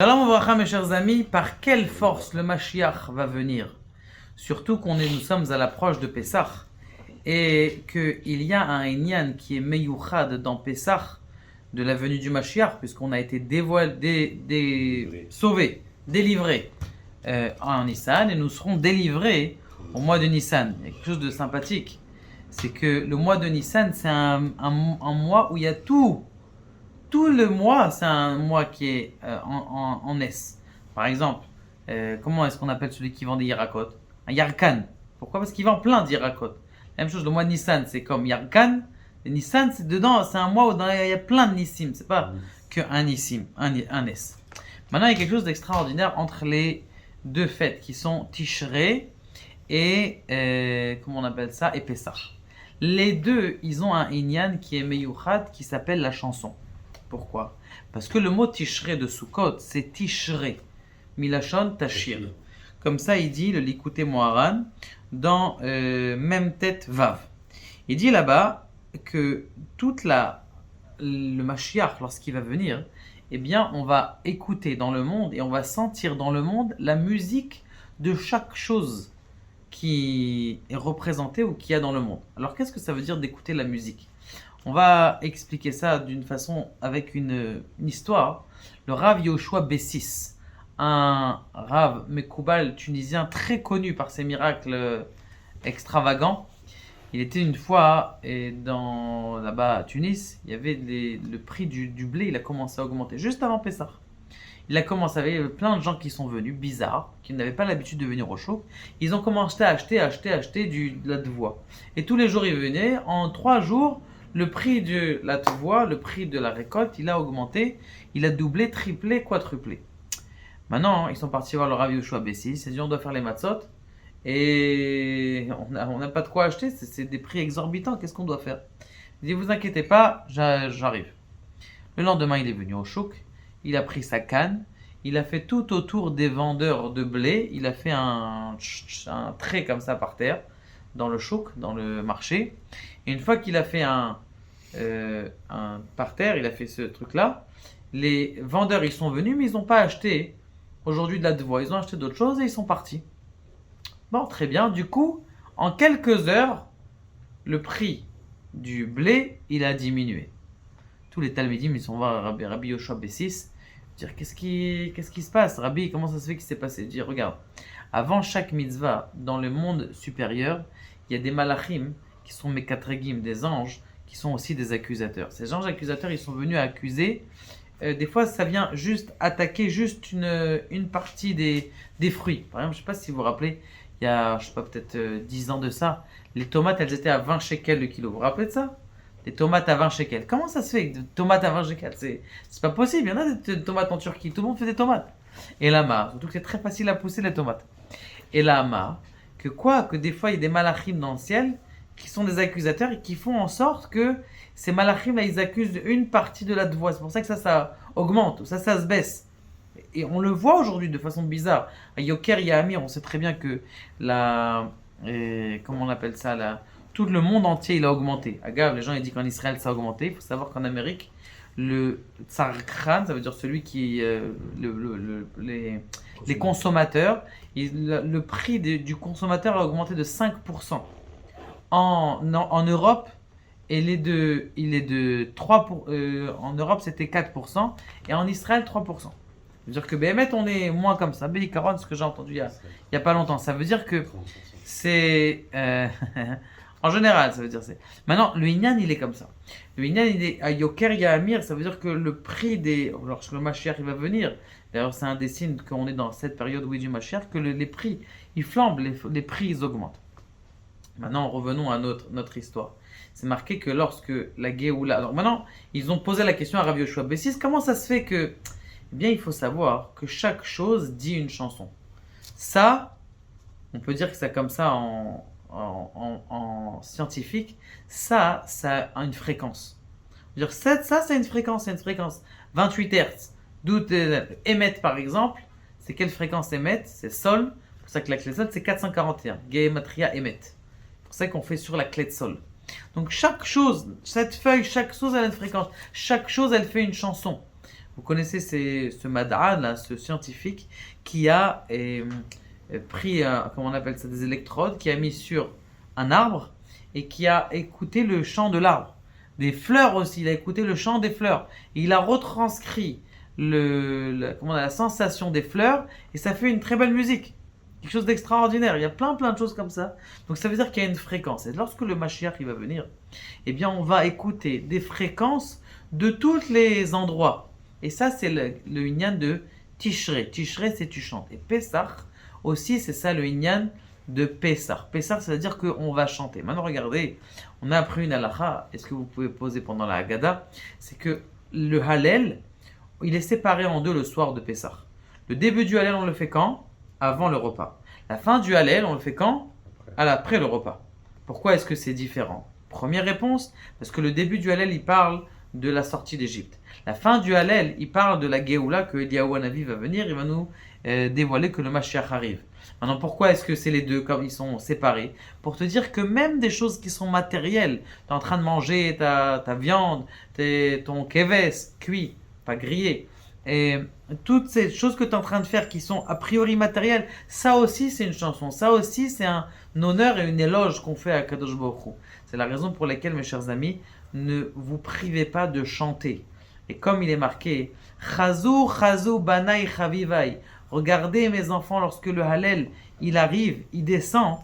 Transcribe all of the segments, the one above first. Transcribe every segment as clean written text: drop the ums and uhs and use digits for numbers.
Shalom Avracha, mes chers amis, par quelle force le Mashiach va venir? Surtout nous sommes à l'approche de Pessah et qu'il y a un Inyan qui est Meyouchad dans Pessah de la venue du Mashiach, puisqu'on a été sauvés, délivrés en Nissan et nous serons délivrés au mois de Nissan. Il y a quelque chose de sympathique, c'est que le mois de Nissan, c'est un mois où il y a tout le mois, c'est un mois qui est en S. Par exemple, comment est-ce qu'on appelle celui qui vend des Yarakot? Un Yarkan. Pourquoi? Parce qu'il vend plein de Yarakot. La même chose, le mois de Nissan, c'est comme Yarkan. Et Nissan, c'est dedans, c'est un mois où il y a plein de Nissim. C'est pas qu'un Nissim, un S. Maintenant, il y a quelque chose d'extraordinaire entre les deux fêtes qui sont Tishrei et comment on appelle ça? Et Pessah. Les deux, ils ont un Inyan qui est Meyouchad, qui s'appelle la chanson. Pourquoi? Parce que le mot Tishrei de Sukkot, c'est Tishrei, Milachon Tashir. Comme ça, il dit le Likutei Moharan dans même tête Vav. Il dit là-bas que le Mashiach, lorsqu'il va venir, eh bien, on va écouter dans le monde et on va sentir dans le monde la musique de chaque chose qui est représentée ou qu'il y a dans le monde. Alors, qu'est-ce que ça veut dire d'écouter la musique? On va expliquer ça d'une façon avec une histoire. Le Rav Yoshua Bessis, un Rav Mekoubal tunisien très connu par ses miracles extravagants. Il était une fois là-bas à Tunis, il y avait le prix du blé, il a commencé à augmenter juste avant Pessah. Il a commencé, il y avait plein de gens qui sont venus, bizarres, qui n'avaient pas l'habitude de venir au show. Ils ont commencé à acheter de la devoie. Et tous les jours, ils venaient. En 3 jours, le prix de la devoie, le prix de la récolte, il a augmenté. Il a doublé, triplé, quadruplé. Maintenant, ils sont partis voir le Rav Yoshua Bessis. Ils ont dit, on doit faire les matzot. Et on n'a pas de quoi acheter. C'est des prix exorbitants. Qu'est-ce qu'on doit faire? Il dit, vous inquiétez pas, j'arrive. Le lendemain, il est venu au chouk. Il a pris sa canne, il a fait tout autour des vendeurs de blé, il a fait un trait comme ça par terre, dans le chouk, dans le marché. Et une fois qu'il a fait un par terre, il a fait ce truc-là, les vendeurs ils sont venus, mais ils n'ont pas acheté aujourd'hui de la devoie, ils ont acheté d'autres choses et ils sont partis. Bon, très bien, du coup, en quelques heures, le prix du blé, il a diminué. Tous les Talmidim, ils sont voir Rabbi Yoshua Bessis, dire qu'est-ce qui se passe? Rabbi, comment ça se fait qu'il s'est passé? Dire, regarde, avant chaque mitzvah, dans le monde supérieur, il y a des malachim qui sont mekatregim, des anges, qui sont aussi des accusateurs. Ces anges accusateurs, ils sont venus à accuser. Des fois, ça vient juste attaquer juste une partie des fruits. Par exemple, je ne sais pas si vous vous rappelez, il y a, je sais pas, peut-être 10 ans de ça, les tomates, elles étaient à 20 shekels le kilo. Vous vous rappelez de ça? Des tomates à 20 shekels. Comment ça se fait que des tomates à 20 shekels? C'est pas possible. Il y en a des tomates en Turquie. Tout le monde fait des tomates. Et là-bas, surtout que c'est très facile à pousser les tomates. Et là-bas, que des fois il y a des malachim dans le ciel qui sont des accusateurs et qui font en sorte que ces malachim là ils accusent une partie de la devoie. C'est pour ça que ça augmente, ça se baisse. Et on le voit aujourd'hui de façon bizarre. À Yoker Yahamir, on sait très bien que comment on appelle ça là? Tout le monde entier il a augmenté. Agave, les gens ils disent qu'en Israël ça a augmenté. Il faut savoir qu'en Amérique, le Tsarkhan, ça veut dire celui qui les consommateurs, le prix du consommateur a augmenté de 5%. En Europe, il est de 3%. En Europe c'était 4% et en Israël 3%. Ça veut dire que Béhémet on est moins comme ça. Béhikaron, ce que j'ai entendu il y a pas longtemps. Ça veut dire que c'est en général, ça veut dire c'est. Maintenant, le Inyan, il est comme ça. Le Inyan, il est à Yoker Yahamir, ça veut dire que le prix lorsque le Mashiach il va venir, d'ailleurs, c'est un des signes qu'on est dans cette période où il y a du Mashiach, que les prix, ils flambent, les prix, ils augmentent. Maintenant, revenons à notre histoire. C'est marqué que lorsque la Géoula. Alors maintenant, ils ont posé la question à Rabbi Yoshua Bessis, comment ça se fait que. Eh bien, il faut savoir que chaque chose dit une chanson. Ça, on peut dire que c'est comme ça en scientifique, ça a une fréquence. Dire ça c'est une fréquence, 28 Hz. D'où émet par exemple, c'est quelle fréquence émet? C'est sol. C'est pour ça que la clé de sol c'est 441. Gematria émet. C'est pour ça qu'on fait sur la clé de sol. Donc chaque chose, cette feuille, chaque chose elle a une fréquence. Chaque chose elle fait une chanson. Vous connaissez ce Mad'an, là, ce scientifique qui a pris, comment on appelle ça, des électrodes, qui a mis sur un arbre et qui a écouté le chant de l'arbre. Des fleurs aussi, il a écouté le chant des fleurs. Et il a retranscrit la sensation des fleurs et ça fait une très belle musique. Quelque chose d'extraordinaire. Il y a plein de choses comme ça. Donc ça veut dire qu'il y a une fréquence. Et lorsque le Mashiach il va venir, eh bien on va écouter des fréquences de tous les endroits. Et ça c'est le Inyan de Tishrei. Tishrei c'est tu chantes. Et Pessah aussi c'est ça le Inyan de Pessah. Pessah ça veut dire qu'on va chanter. Maintenant regardez, on a appris une halakha. Est-ce que vous pouvez poser pendant la Haggadah? C'est que le Hallel, il est séparé en deux le soir de Pessah. Le début du Hallel on le fait quand? Avant le repas. La fin du Hallel, on le fait quand? Après le repas. Pourquoi est-ce que c'est différent? Première réponse, parce que le début du Hallel, il parle de la sortie d'Égypte. La fin du Hallel, il parle de la Géoula, que Eliyahu Hanavi va venir, il va nous dévoiler que le Mashiach arrive. Maintenant, pourquoi est-ce que c'est les deux, comme ils sont séparés? Pour te dire que même des choses qui sont matérielles, tu es en train de manger ta viande, ton keves cuit, pas grillé, et toutes ces choses que tu es en train de faire qui sont a priori matérielles, ça aussi c'est une chanson, ça aussi c'est un honneur et une éloge qu'on fait à Kadosh Baruch Hu. C'est la raison pour laquelle, mes chers amis, ne vous privez pas de chanter. Et comme il est marqué, Chazou, Chazou, Banai, Chavivai. Regardez mes enfants, lorsque le Hallel il arrive, il descend.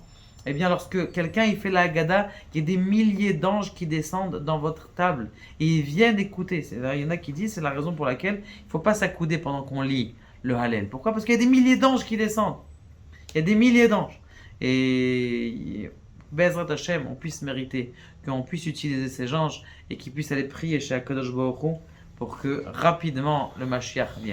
Eh bien, lorsque quelqu'un il fait la Haggadah, il y a des milliers d'anges qui descendent dans votre table et ils viennent écouter. Il y en a qui disent c'est la raison pour laquelle il ne faut pas s'accouder pendant qu'on lit le Hallel. Pourquoi? Parce qu'il y a des milliers d'anges qui descendent. Il y a des milliers d'anges. Et Bezrat Hashem, on puisse mériter, qu'on puisse utiliser ces anges et qu'ils puissent aller prier chez Akadosh Baruch Hu pour que rapidement le Mashiach vienne.